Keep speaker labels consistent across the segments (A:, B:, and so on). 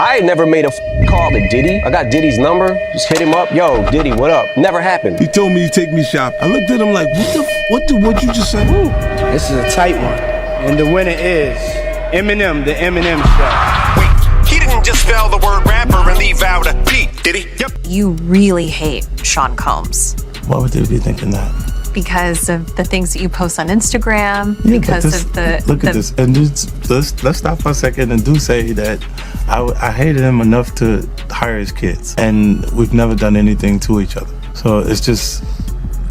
A: I ain't never made a call to Diddy. I got Diddy's number, just hit him up. Yo, Diddy, what up? Never happened.
B: He told me to take me shop. I looked at him like, what you just said?
C: Ooh, this is a tight one. And the winner is Eminem, the Eminem Show.
D: Wait, he didn't just spell the word rapper and leave out a P, did he? Yep.
E: You really hate Sean Combs.
B: Why would they be thinking that?
E: Because of the things that you post on Instagram,
B: Yeah,
E: because of the...
B: Look at this. And let's stop for a second and do say that I hated him enough to hire his kids. And we've never done anything to each other. So it's just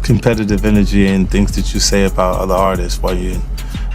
B: competitive energy and things that you say about other artists while you're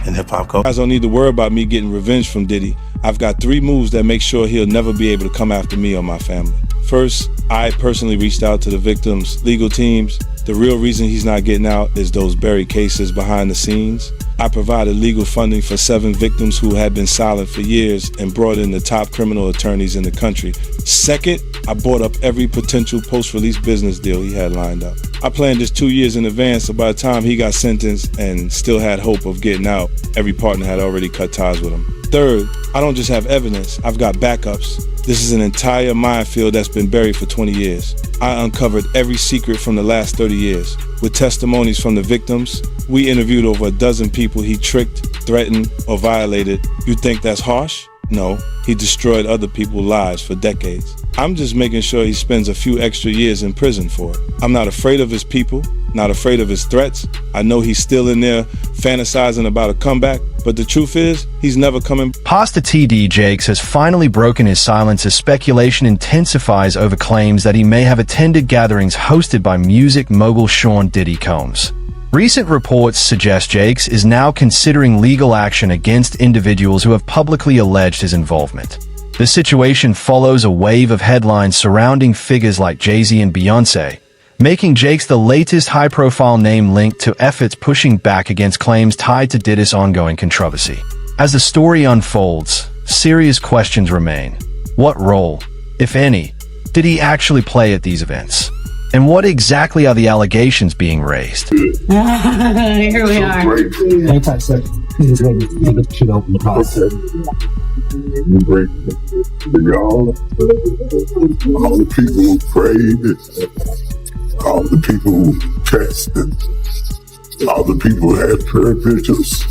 B: in hip-hop culture. You guys don't need to worry about me getting revenge from Diddy. I've got 3 moves that make sure he'll never be able to come after me or my family. First, I personally reached out to the victims' legal teams. The real reason he's not getting out is those buried cases behind the scenes. I provided legal funding for 7 victims who had been silent for years and brought in the top criminal attorneys in the country. Second, I bought up every potential post-release business deal he had lined up. I planned this 2 years in advance, so by the time he got sentenced and still had hope of getting out, every partner had already cut ties with him. Third, I don't just have evidence, I've got backups. This is an entire minefield that's been buried for 20 years. I uncovered every secret from the last 30 years. With testimonies from the victims, we interviewed over a dozen people he tricked, threatened, or violated. You think that's harsh? No, he destroyed other people's lives for decades. I'm just making sure he spends a few extra years in prison for it. I'm not afraid of his people, not afraid of his threats. I know he's still in there fantasizing about a comeback, but the truth is, he's never coming.
F: Pastor T.D. Jakes has finally broken his silence as speculation intensifies over claims that he may have attended gatherings hosted by music mogul Sean Diddy Combs. Recent reports suggest Jakes is now considering legal action against individuals who have publicly alleged his involvement. The situation follows a wave of headlines surrounding figures like Jay-Z and Beyoncé, making Jakes the latest high-profile name linked to efforts pushing back against claims tied to Diddy's ongoing controversy. As the story unfolds, serious questions remain. What role, if any, did he actually play at these events? And what exactly are the allegations being raised?
G: Here we are.
H: Hang tight, sir. He's going to get the shit open the process.
I: You break for y'all, all the people who prayed, all the people who tested, all the people who had prayer vigils,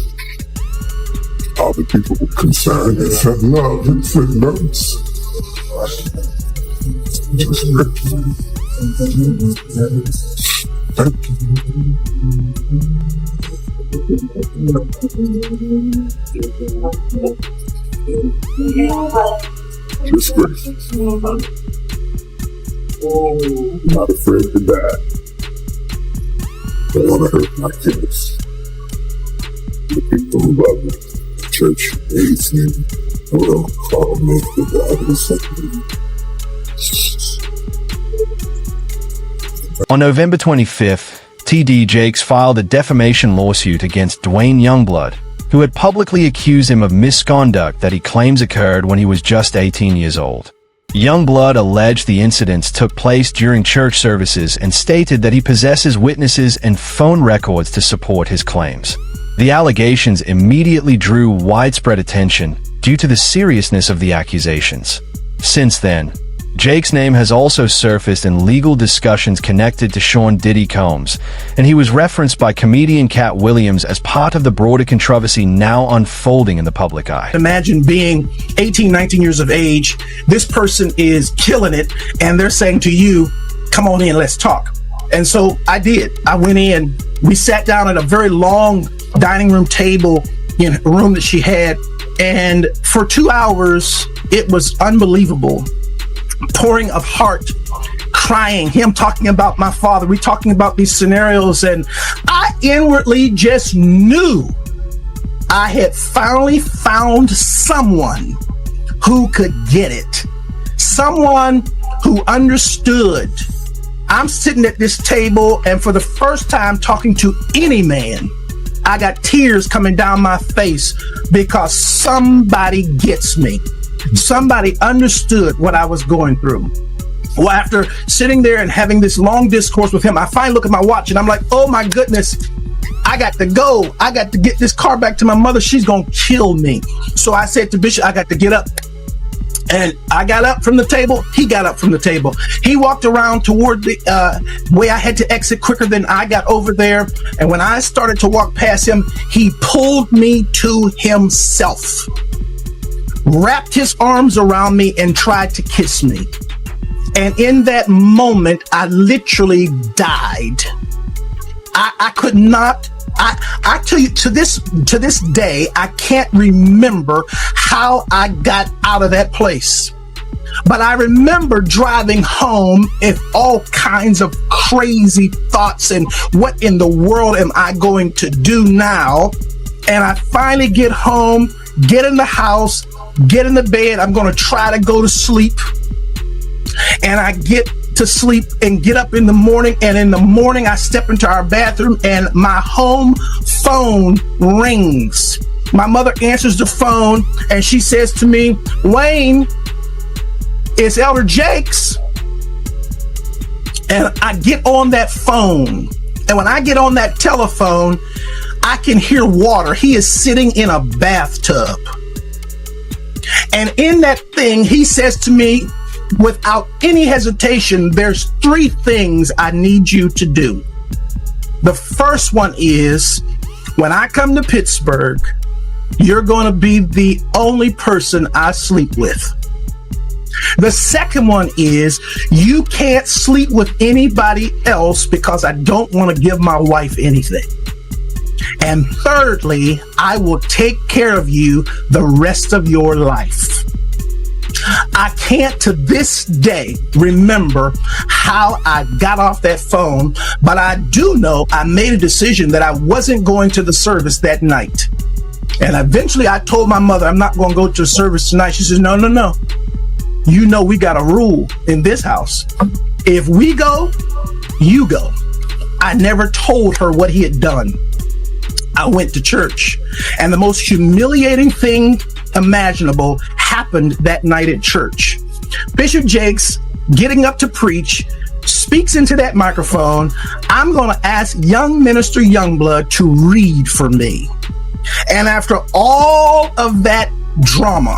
I: all the people who were concerned and sent love and sent notes. Thank Disgrace. I'm not afraid to die. Don't want to hurt my kids. The people who love me. The church hates me. I will call me the God who sent me.
F: On November 25th, T.D. Jakes filed a defamation lawsuit against Dwayne Youngblood, who had publicly accused him of misconduct that he claims occurred when he was just 18 years old. Youngblood alleged the incidents took place during church services and stated that he possesses witnesses and phone records to support his claims. The allegations immediately drew widespread attention due to the seriousness of the accusations. Since then, Jake's name has also surfaced in legal discussions connected to Sean Diddy Combs, and he was referenced by comedian Cat Williams as part of the broader controversy now unfolding in the public eye.
J: Imagine being 18, 19 years of age, this person is killing it, and they're saying to you, come on in, let's talk. And so I did. I went in, we sat down at a very long dining room table in a room that she had, and for 2 hours, it was unbelievable. Pouring of heart, crying, him talking about my father, we talking about these scenarios, and I inwardly just knew I had finally found someone who could get it, someone who understood. I'm sitting at this table, and for the first time talking to any man, I got tears coming down my face because somebody gets me. Somebody understood what I was going through. Well, after sitting there and having this long discourse with him, I finally look at my watch and I'm like, oh my goodness, I got to go. I got to get this car back to my mother. She's going to kill me. So I said to Bishop, I got to get up. And I got up from the table. He got up from the table. He walked around toward the way I had to exit quicker than I got over there. And when I started to walk past him, he pulled me to himself, wrapped his arms around me, and tried to kiss me. And in that moment, I literally died. I could not. I tell you, to this day, I can't remember how I got out of that place. But I remember driving home with all kinds of crazy thoughts and what in the world am I going to do now? And I finally get home, get in the house, get in the bed. I'm going to try to go to sleep. And I get to sleep and get up in the morning, and in the morning I step into our bathroom and my home phone rings. My mother answers the phone and she says to me, "Wayne, it's Elder Jakes." And I get on that phone, and when I get on that telephone, I can hear water. He is sitting in a bathtub, and in that thing he says to me, without any hesitation, there's 3 things I need you to do. The first one is, when I come to Pittsburgh, you're going to be the only person I sleep with. The second one is, you can't sleep with anybody else because I don't want to give my wife anything. And thirdly, I will take care of you the rest of your life. I can't to this day remember how I got off that phone, but I do know I made a decision that I wasn't going to the service that night. And eventually I told my mother, I'm not going to go to the service tonight. She says, no. You know, we got a rule in this house. If we go, you go. I never told her what he had done. I went to church, and the most humiliating thing imaginable happened that night at church. Bishop Jakes, getting up to preach, speaks into that microphone. I'm going to ask young minister Youngblood to read for me. And after all of that drama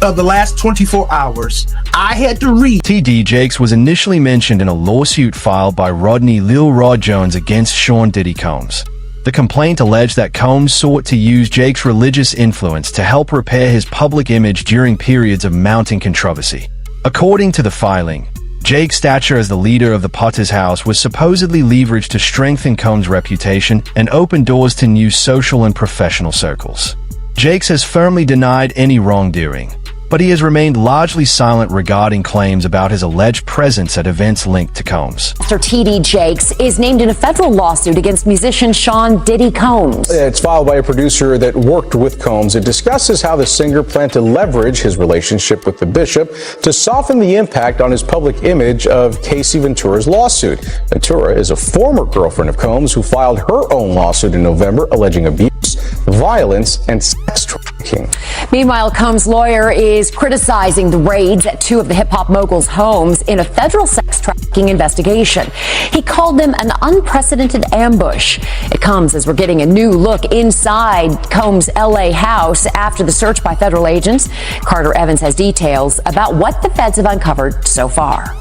J: of the last 24 hours, I had to read.
F: T.D. Jakes was initially mentioned in a lawsuit filed by Rodney Lil Rod Jones against Sean Diddy Combs. The complaint alleged that Combs sought to use Jakes' religious influence to help repair his public image during periods of mounting controversy. According to the filing, Jakes' stature as the leader of the Potter's House was supposedly leveraged to strengthen Combs' reputation and open doors to new social and professional circles. Jakes has firmly denied any wrongdoing, but he has remained largely silent regarding claims about his alleged presence at events linked to Combs.
K: Pastor T.D. Jakes is named in a federal lawsuit against musician Sean Diddy Combs.
L: It's filed by a producer that worked with Combs. It discusses how the singer planned to leverage his relationship with the bishop to soften the impact on his public image of Casey Ventura's lawsuit. Ventura is a former girlfriend of Combs who filed her own lawsuit in November alleging abuse, violence, and sex trafficking.
K: Meanwhile, Combs' lawyer is criticizing the raids at 2 of the hip-hop mogul's homes in a federal sex trafficking investigation. He called them an unprecedented ambush. It comes as we're getting a new look inside Combs' L.A. house after the search by federal agents. Carter Evans has details about what the feds have uncovered so far.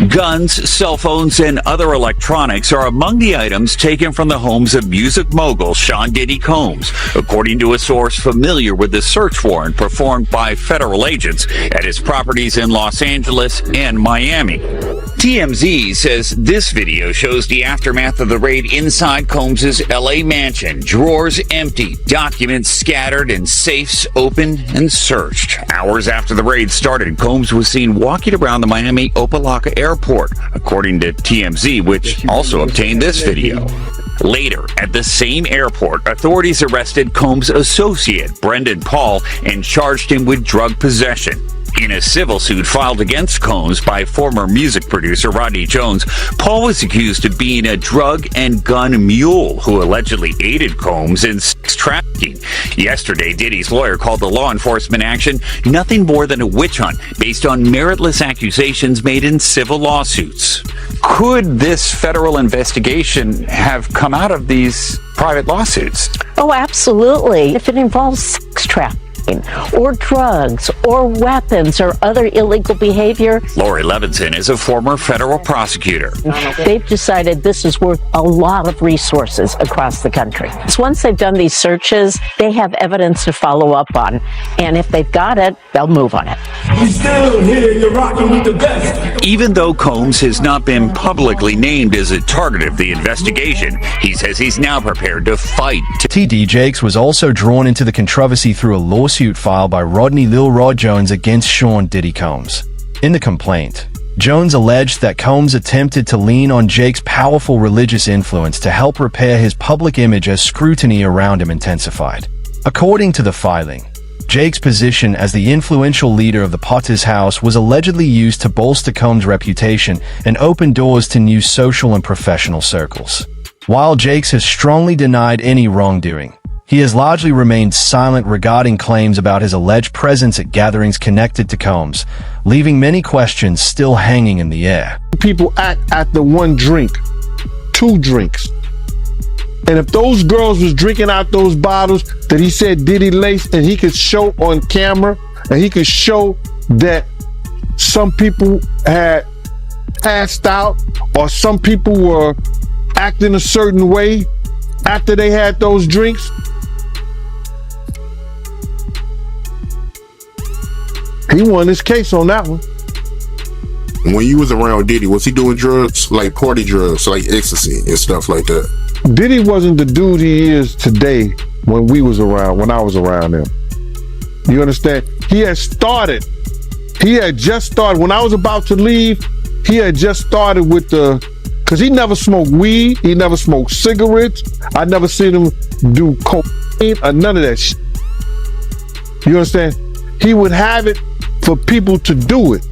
M: Guns, cell phones, and other electronics are among the items taken from the homes of music mogul Sean Diddy Combs, according to a source familiar with the search warrant performed by federal agents at his properties in Los Angeles and Miami. TMZ says this video shows the aftermath of the raid inside Combs' LA mansion. Drawers empty, documents scattered, and safes open and searched. Hours after the raid started, Combs was seen walking around the Miami Opa-locka airport, according to TMZ, which also obtained this video. Later, at the same airport, authorities arrested Combs' associate, Brendan Paul, and charged him with drug possession. In a civil suit filed against Combs by former music producer Rodney Jones, Paul was accused of being a drug and gun mule who allegedly aided Combs in sex trafficking. Yesterday, Diddy's lawyer called the law enforcement action nothing more than a witch hunt based on meritless accusations made in civil lawsuits. Could this federal investigation have come out of these private lawsuits?
N: Oh, absolutely. If it involves sex trafficking. or drugs or weapons or other illegal behavior.
M: Lori Levinson is a former federal prosecutor.
N: They've decided this is worth a lot of resources across the country. So once they've done these searches, they have evidence to follow up on. And if they've got it, they'll move on it.
O: We still here, you're rocking with the best.
M: Even though Combs has not been publicly named as a target of the investigation, he says he's now prepared to fight.
F: T.D. Jakes was also drawn into the controversy through a lawsuit filed by Rodney Lil Rod Jones against Sean Diddy Combs. In the complaint, Jones alleged that Combs attempted to lean on Jakes' powerful religious influence to help repair his public image as scrutiny around him intensified. According to the filing, Jakes' position as the influential leader of the Potter's House was allegedly used to bolster Combs' reputation and open doors to new social and professional circles. While Jakes has strongly denied any wrongdoing, he has largely remained silent regarding claims about his alleged presence at gatherings connected to Combs, leaving many questions still hanging in the air.
P: People act after one drink, 2 drinks. And if those girls was drinking out those bottles that he said Diddy laced, and he could show on camera, and he could show that some people had passed out or some people were acting a certain way after they had those drinks, he won his case on that one.
I: When you was around Diddy, was he doing drugs, like party drugs, like ecstasy and stuff like that?
P: Diddy wasn't the dude he is today when I was around him. You understand? He had just started, when I was about to leave, he had just started with because he never smoked weed, he never smoked cigarettes, I never seen him do cocaine or none of that shit. You understand? He would have it for people to do it.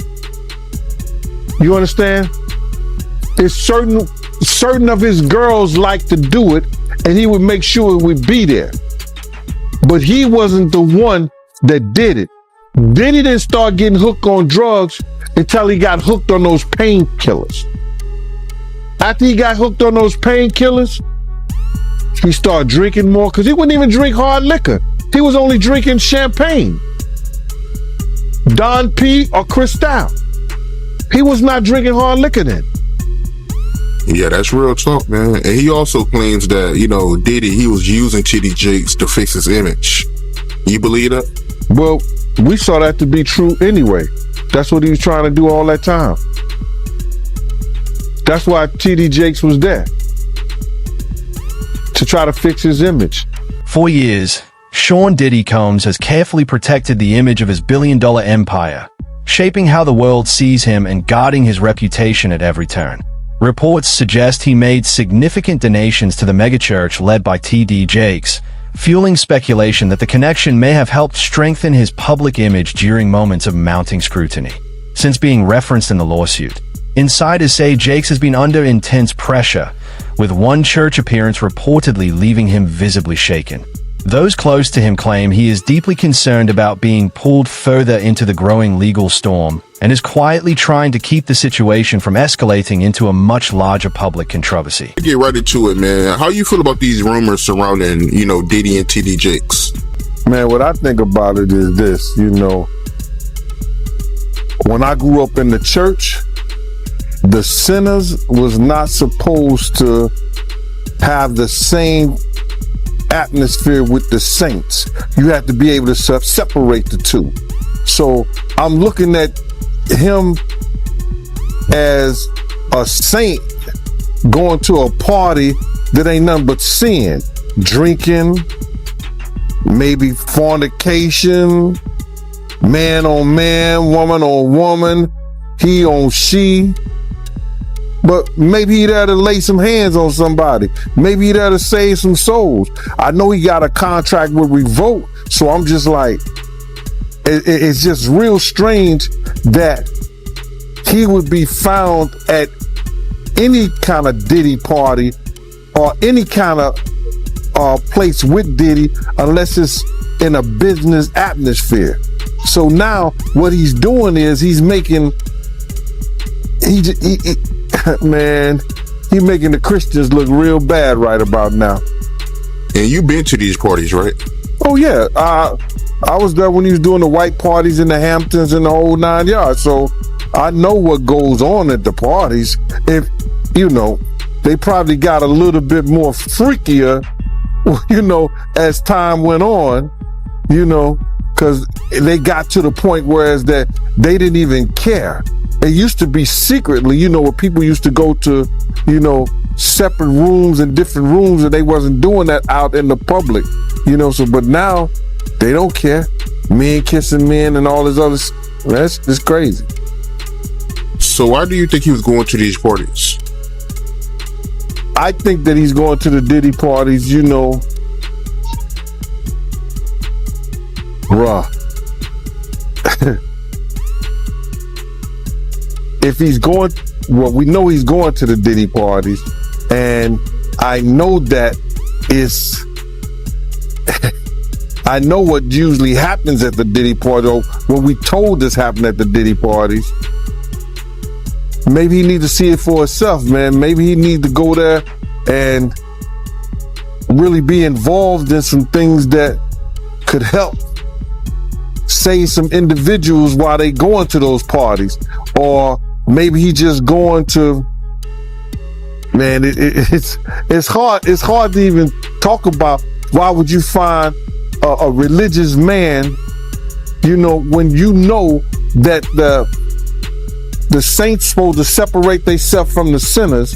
P: You understand? It's certain of his girls like to do it, and he would make sure it would be there. But he wasn't the one that did it. Diddy didn't start getting hooked on drugs until he got hooked on those painkillers. After he got hooked on those painkillers, he started drinking more, because he wouldn't even drink hard liquor. He was only drinking champagne, Don P or Cristal. He was not drinking hard liquor then.
I: Yeah, that's real talk, man. And he also claims that, Diddy, he was using T.D. Jakes to fix his image. You believe that?
P: Well, we saw that to be true anyway. That's what he was trying to do all that time. That's why T.D. Jakes was there, to try to fix his image.
F: For years, Sean Diddy Combs has carefully protected the image of his billion-dollar empire, shaping how the world sees him and guarding his reputation at every turn. Reports suggest he made significant donations to the megachurch led by T.D. Jakes, fueling speculation that the connection may have helped strengthen his public image during moments of mounting scrutiny. Since being referenced in the lawsuit, insiders say Jakes has been under intense pressure, with one church appearance reportedly leaving him visibly shaken. Those close to him claim he is deeply concerned about being pulled further into the growing legal storm and is quietly trying to keep the situation from escalating into a much larger public controversy.
I: Get right into it, man. How you feel about these rumors surrounding, Diddy and T.D. Jakes?
P: Man, what I think about it is this, when I grew up in the church, the sinners was not supposed to have the same atmosphere with the saints. You have to be able to separate the two. So I'm looking at him as a saint going to a party that ain't nothing but sin, drinking, maybe fornication, man on man, woman on woman, he on she. But maybe he there to lay some hands on somebody. Maybe he there to save some souls. I know he got a contract with Revolt, so I'm just like, it's just real strange that he would be found at any kind of Diddy party or any kind of place with Diddy unless it's in a business atmosphere. So now what he's doing is he's making man, he making the Christians look real bad right about now.
I: And you've been to these parties, right?
P: Oh yeah, I was there when he was doing the white parties in the Hamptons and the whole 9 yards. So I know what goes on at the parties. If you know, they probably got a little bit more freakier, you know, as time went on, you know, because they got to the point whereas that they didn't even care. It used to be secretly, you know, where people used to go to, you know, separate rooms and different rooms, and they wasn't doing that out in the public, you know. So, but now they don't care. Men kissing men and all this other. That's just crazy.
I: So why do you think he was going to these parties?
P: I think that he's going to the Diddy parties, you know, bruh. If he's going, well, we know he's going to the Diddy parties, and I know that it's, I know what usually happens at the Diddy party, or when we told this happened at the Diddy parties. Maybe he needs to see it for himself, man. Maybe he needs to go there and really be involved in some things that could help save some individuals while they going to those parties. Or maybe he just going to, man, it's hard to even talk about. Why would you find a religious man, you know, when you know that the saints supposed to separate themselves from the sinners?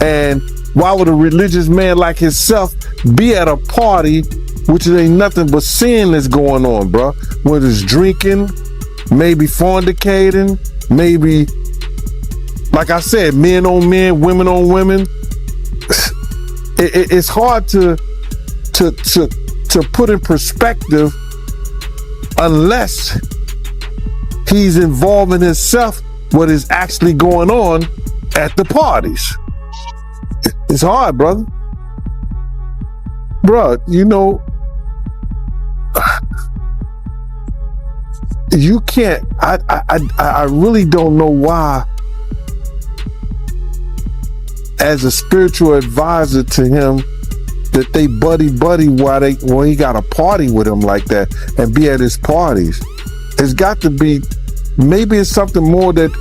P: And why would a religious man like himself be at a party which ain't nothing but sin that's going on, bro? Whether it's drinking, maybe fornicating, maybe, like I said, men on men, women on women. It's hard to put in perspective unless he's involving himself what is actually going on at the parties. It's hard, brother. Bruh, you know, you can't, I really don't know why, as a spiritual advisor to him, that they buddy while he got a party with him like that and be at his parties. It's got to be, maybe it's something more that.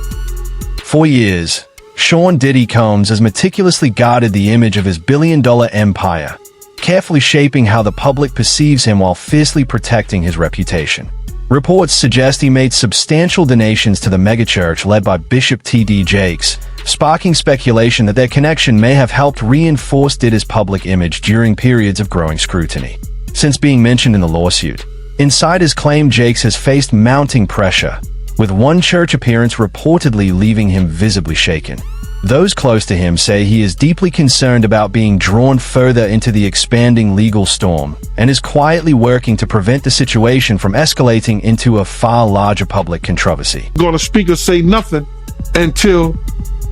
F: For years, Sean Diddy Combs has meticulously guarded the image of his billion-dollar empire, carefully shaping how the public perceives him while fiercely protecting his reputation. Reports suggest he made substantial donations to the megachurch led by Bishop T.D. Jakes, sparking speculation that their connection may have helped reinforce Diddy's public image during periods of growing scrutiny. Since being mentioned in the lawsuit, insiders claim Jakes has faced mounting pressure, with one church appearance reportedly leaving him visibly shaken. Those close to him say he is deeply concerned about being drawn further into the expanding legal storm and is quietly working to prevent the situation from escalating into a far larger public controversy.
P: Going to speak or say nothing until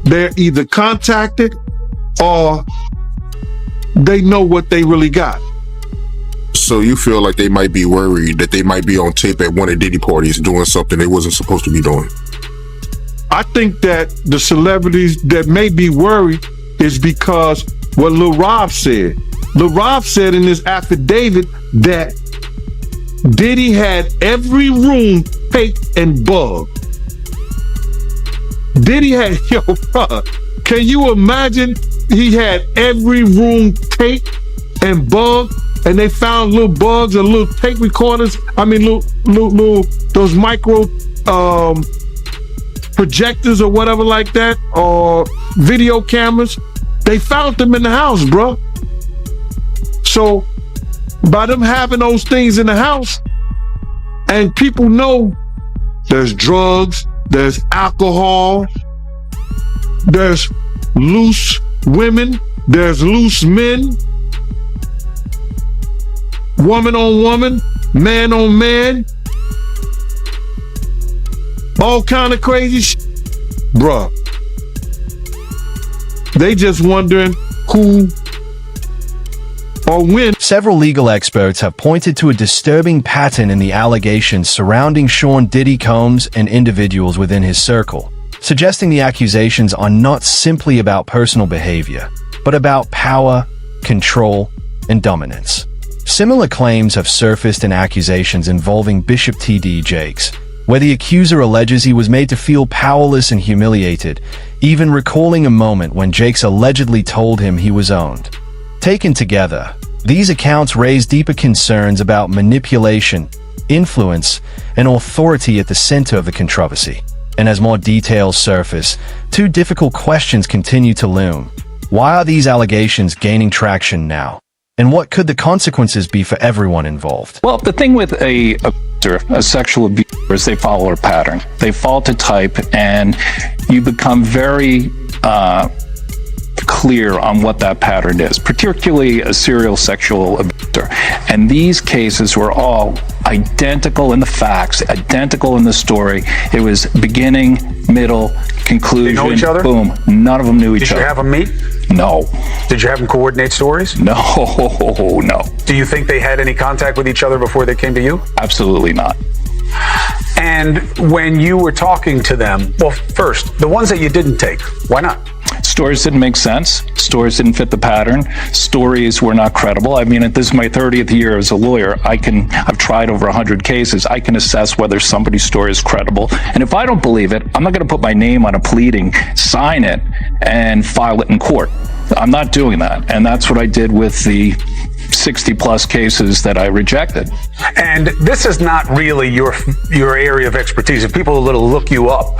P: they're either contacted or they know what they really got.
I: So you feel like they might be worried that they might be on tape at one of Diddy parties doing something they wasn't supposed to be doing?
P: I think that the celebrities that may be worried is because what Lil Rob said. Lil Rob said in his affidavit that Diddy had every room taped and bugged. Diddy had, yo, bro, can you imagine he had every room taped and bugged, and they found little bugs and little tape recorders, little those micro projectors or whatever like that, or video cameras. They found them in the house, bro. So by them having those things in the house, and people know there's drugs, there's alcohol, there's loose women, there's loose men, woman on woman, man on man, all kind of crazy shit. Bruh, they just wondering who or when.
F: Several legal experts have pointed to a disturbing pattern in the allegations surrounding Sean Diddy Combs and individuals within his circle, suggesting the accusations are not simply about personal behavior, but about power, control, and dominance. Similar claims have surfaced in accusations involving Bishop T.D. Jakes, where the accuser alleges he was made to feel powerless and humiliated, even recalling a moment when Jakes allegedly told him he was owned. Taken together, these accounts raise deeper concerns about manipulation, influence, and authority at the center of the controversy. And as more details surface, two difficult questions continue to loom. Why are these allegations gaining traction now? And what could the consequences be for everyone involved?
Q: Well, the thing with a sexual abuser is they follow a pattern. They fall to type, and you become very clear on what that pattern is, particularly a serial sexual abuser. And these cases were all identical in the facts, identical in the story. It was beginning, middle, conclusion.
R: They know each other?
Q: Boom. None of them knew each other.
R: Did you have them meet?
Q: No.
R: Did you have them coordinate stories?
Q: No, no.
R: Do you think they had any contact with each other before they came to you?
Q: Absolutely not.
R: And when you were talking to them, well, first, the ones that you didn't take, why not?
Q: Stories didn't make sense. Stories didn't fit the pattern. Stories were not credible. I mean, this is my 30th year as a lawyer. I've tried over 100 cases. I can assess whether somebody's story is credible. And if I don't believe it, I'm not going to put my name on a pleading, sign it, and file it in court. I'm not doing that. And that's what I did with the 60 plus cases that I rejected.
R: And this is not really your area of expertise. If people look you up,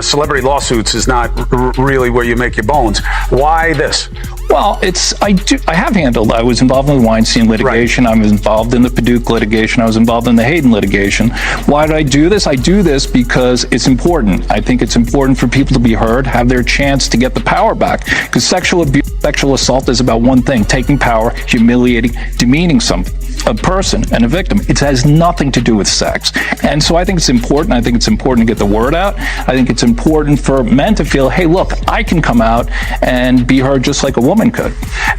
R: celebrity lawsuits is not really where you make your bones. Why this?
Q: Well, I was involved in the Weinstein litigation. Right. I was involved in the Paducah litigation. I was involved in the Hayden litigation. Why did I do this? I do this because it's important. I think it's important for people to be heard, have their chance to get the power back. Because sexual abuse, sexual assault is about one thing: taking power, humiliating, demeaning a person and a victim. It has nothing to do with sex. And so I think it's important. I think it's important to get the word out. I think it's important for men to feel, hey, look, I can come out and be heard just like a woman could.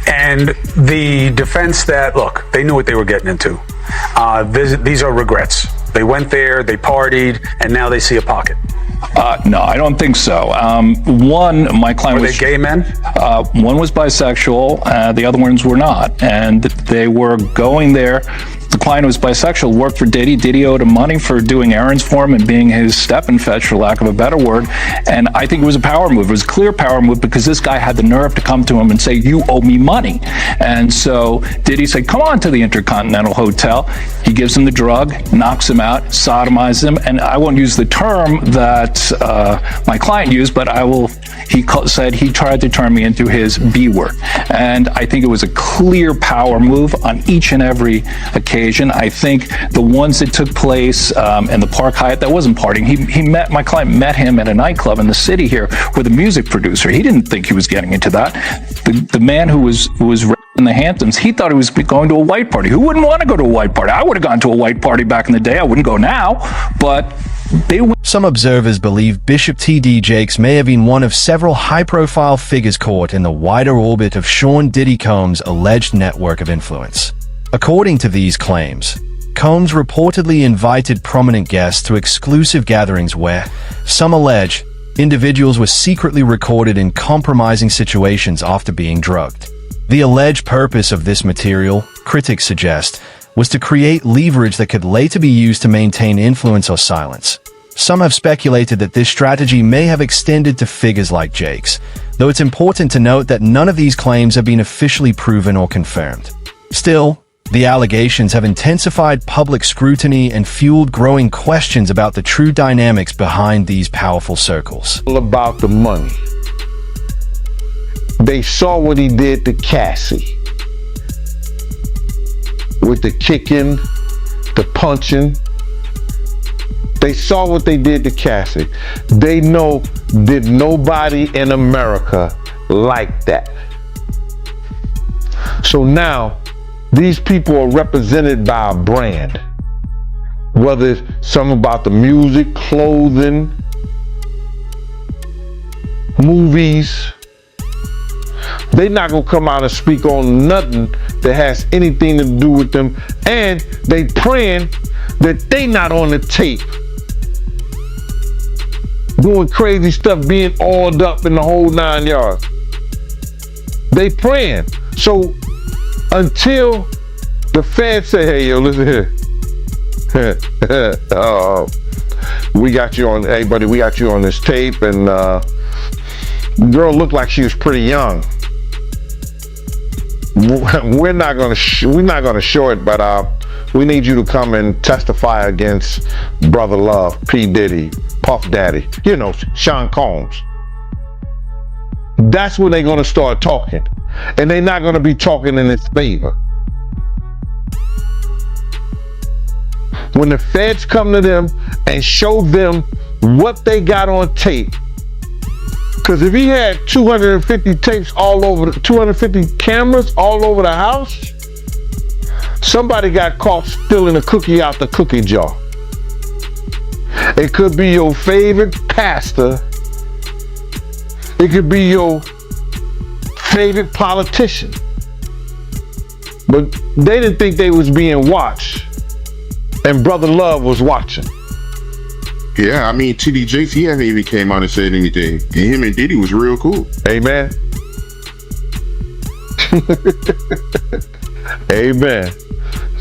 R: And the defense that, look, they knew what they were getting into. These are regrets. They went there, they partied, and now they see a pocket.
Q: No, I don't think so. One, my client
R: was... Were they gay men?
Q: One was bisexual, the other ones were not. And they were going there. The client was bisexual, worked for Diddy. Diddy owed him money for doing errands for him and being his step-and-fetch, for lack of a better word. And I think it was a power move. It was a clear power move because this guy had the nerve to come to him and say, you owe me money. And so Diddy said, come on to the Intercontinental Hotel. He gives him the drug, knocks him out, sodomizes him. And I won't use the term that my client used, but he said he tried to turn me into his B word. And I think it was a clear power move on each and every occasion. I think the ones that took place in the Park Hyatt, that wasn't partying. My client met him at a nightclub in the city here with a music producer. He didn't think he was getting into that. The man who was in the Hamptons, he thought he was going to a white party. Who wouldn't want to go to a white party? I would have gone to a white party back in the day. I wouldn't go now, but
F: some observers believe Bishop T.D. Jakes may have been one of several high-profile figures caught in the wider orbit of Sean Diddy Combs' alleged network of influence. According to these claims, Combs reportedly invited prominent guests to exclusive gatherings where, some allege, individuals were secretly recorded in compromising situations after being drugged. The alleged purpose of this material, critics suggest, was to create leverage that could later be used to maintain influence or silence. Some have speculated that this strategy may have extended to figures like Jakes, though it's important to note that none of these claims have been officially proven or confirmed. Still, the allegations have intensified public scrutiny and fueled growing questions about the true dynamics behind these powerful circles.
P: All about the money. They saw what he did to Cassie. With the kicking, the punching. They saw what they did to Cassie. They know there's nobody in America like that. So now, these people are represented by a brand. Whether it's something about the music, clothing, movies. They're not gonna come out and speak on nothing that has anything to do with them. And they praying that they not on the tape. Doing crazy stuff, being oiled up in the whole 9 yards. They praying. So until The feds say, hey, yo, listen here. We got you on, hey, buddy, we got you on this tape, and the girl looked like she was pretty young. We're not gonna show it, but we need you to come and testify against Brother Love, P. Diddy, Puff Daddy, you know, Sean Combs. That's when they're gonna start talking, and they're not gonna be talking in his favor. When the feds come to them and show them what they got on tape, because if he had 250 tapes all over, 250 cameras all over the house, somebody got caught stealing a cookie out the cookie jar. It could be your favorite pastor. It could be your favorite politician. But they didn't think they was being watched. And Brother Love was watching.
I: Yeah, I mean, TD Jakes, he hasn't even came out and said anything. And him and Diddy was real cool.
P: Amen. Amen.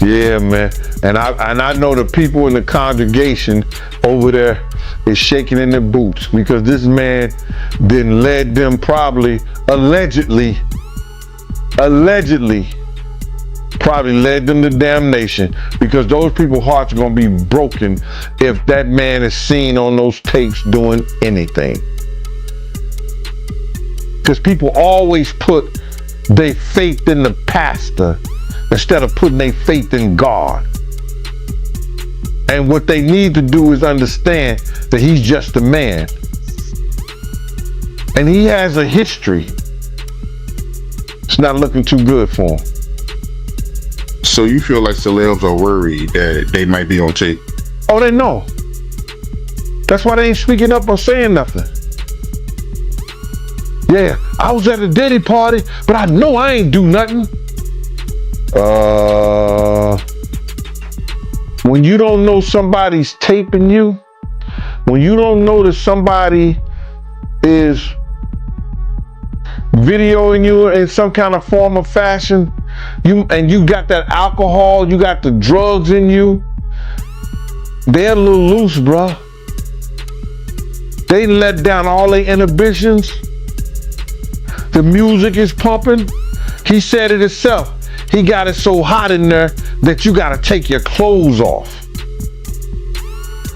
P: Yeah, man. And I know the people in the congregation over there is shaking in their boots because this man then led them probably, allegedly led them to damnation, because those people's hearts are going to be broken if that man is seen on those tapes doing anything. Because people always put their faith in the pastor instead of putting their faith in God. And what they need to do is understand that he's just a man. And he has a history. It's not looking too good for him.
I: So you feel like celebs are worried that they might be on tape?
P: Oh, they know. That's why they ain't speaking up or saying nothing. Yeah, I was at a Diddy party, but I know I ain't do nothing. When you don't know somebody's taping you, when you don't know that somebody is videoing you in some kind of form or fashion, you got that alcohol, you got the drugs in you, they're a little loose, bruh. They let down all their inhibitions. The music is pumping. He said it himself. He got it so hot in there that you gotta take your clothes off.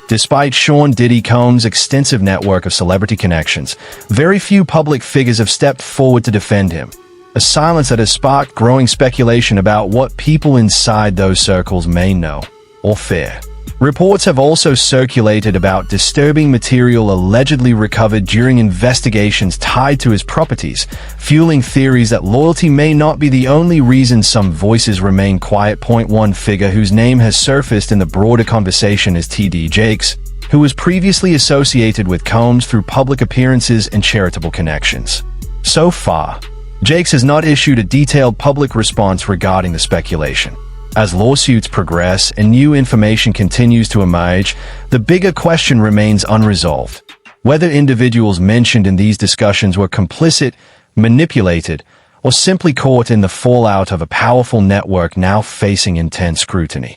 F: Despite Sean Diddy Combs' extensive network of celebrity connections, very few public figures have stepped forward to defend him. A silence that has sparked growing speculation about what people inside those circles may know or fear. Reports have also circulated about disturbing material allegedly recovered during investigations tied to his properties, fueling theories that loyalty may not be the only reason some voices remain quiet. One figure whose name has surfaced in the broader conversation is TD Jakes, who was previously associated with Combs through public appearances and charitable connections. So far, Jakes has not issued a detailed public response regarding the speculation. As lawsuits progress and new information continues to emerge, the bigger question remains unresolved. Whether individuals mentioned in these discussions were complicit, manipulated, or simply caught in the fallout of a powerful network now facing intense scrutiny.